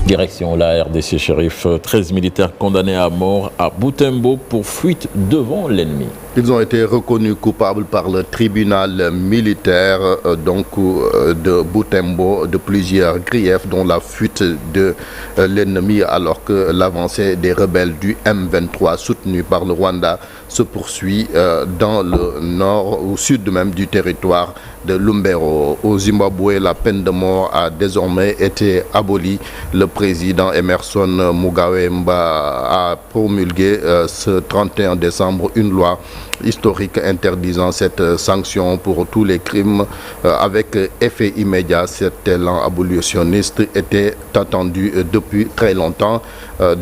Direction la RDC Shérif, 13 militaires condamnés à mort à Butembo pour fuite devant l'ennemi. Ils ont été reconnus coupables par le tribunal militaire de Butembo de plusieurs griefs, dont la fuite de l'ennemi, alors que l'avancée des rebelles du M23 soutenue par le Rwanda se poursuit dans le nord ou sud même du territoire de Lumbero. Au Zimbabwe, la peine de mort a désormais été abolie. Le président Emerson Mnangagwa a promulgué ce 31 décembre une loi historique interdisant cette sanction pour tous les crimes avec effet immédiat. Cet élan abolitionniste était attendu depuis très longtemps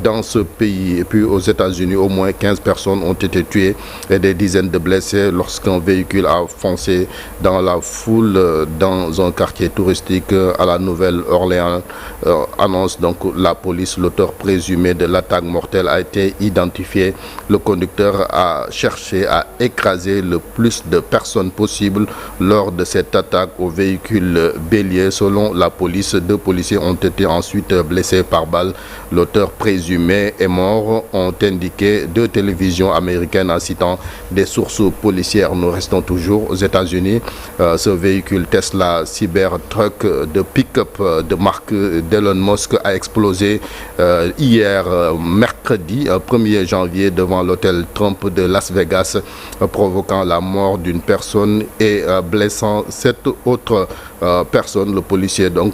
dans ce pays. Et puis aux États-Unis, au moins 15 personnes ont été tuées et des dizaines de blessés lorsqu'un véhicule a foncé dans la foule dans un quartier touristique à la Nouvelle-Orléans. Annonce donc la police. L'auteur présumé de l'attaque mortelle a été identifié. Le conducteur a cherché à écraser le plus de personnes possible lors de cette attaque au véhicule bélier. Selon la police, 2 policiers ont été ensuite blessés par balle. L'auteur présumé est mort, ont indiqué 2 télévisions américaines en citant des sources policières. Nous restons toujours aux États-Unis. Ce véhicule Tesla Cybertruck de pick-up de marque d'Elon Musk a explosé hier mercredi 1er janvier devant l'hôtel Trump de Las Vegas, provoquant la mort d'une personne et blessant 7 autres personnes. Le policier donc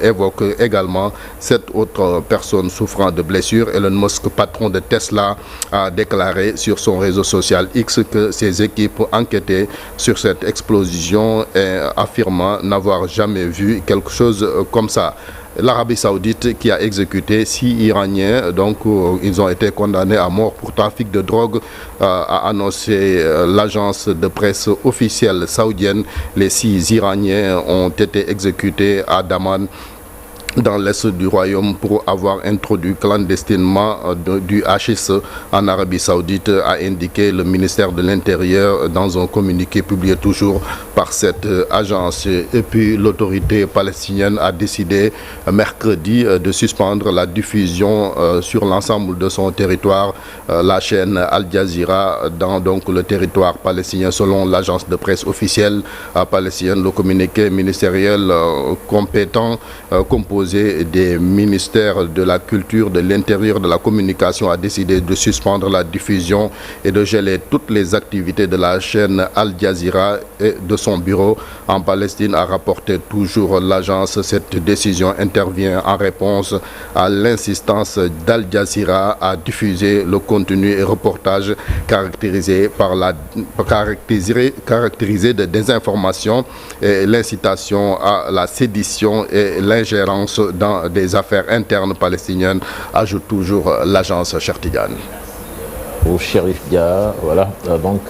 évoque également 7 autres personnes souffrant de blessures. Elon Musk, patron de Tesla, a déclaré sur son réseau social X que ses équipes enquêtaient sur cette explosion et affirmant n'avoir jamais vu quelque chose comme ça. L'Arabie Saoudite qui a exécuté 6 Iraniens, donc ils ont été condamnés à mort pour trafic de drogue, a annoncé l'agence de presse officielle saoudienne. Les 6 Iraniens ont été exécutés à Daman, dans l'est du royaume, pour avoir introduit clandestinement du hashish en Arabie Saoudite, a indiqué le ministère de l'Intérieur dans un communiqué publié toujours par cette agence. Et puis l'autorité palestinienne a décidé mercredi de suspendre la diffusion sur l'ensemble de son territoire la chaîne Al Jazeera dans donc le territoire palestinien. Selon l'agence de presse officielle palestinienne, le communiqué ministériel compétent composé des ministères de la culture, de l'intérieur, de la communication a décidé de suspendre la diffusion et de geler toutes les activités de la chaîne Al Jazeera et de son bureau en Palestine, a rapporté toujours l'agence. Cette décision intervient en réponse à l'insistance d'Al Jazeera à diffuser le contenu et reportage caractérisé de désinformation et l'incitation à la sédition et l'ingérence dans des affaires internes palestiniennes, ajoute toujours l'agence Chertigan. Au Shérif Dia, voilà, donc...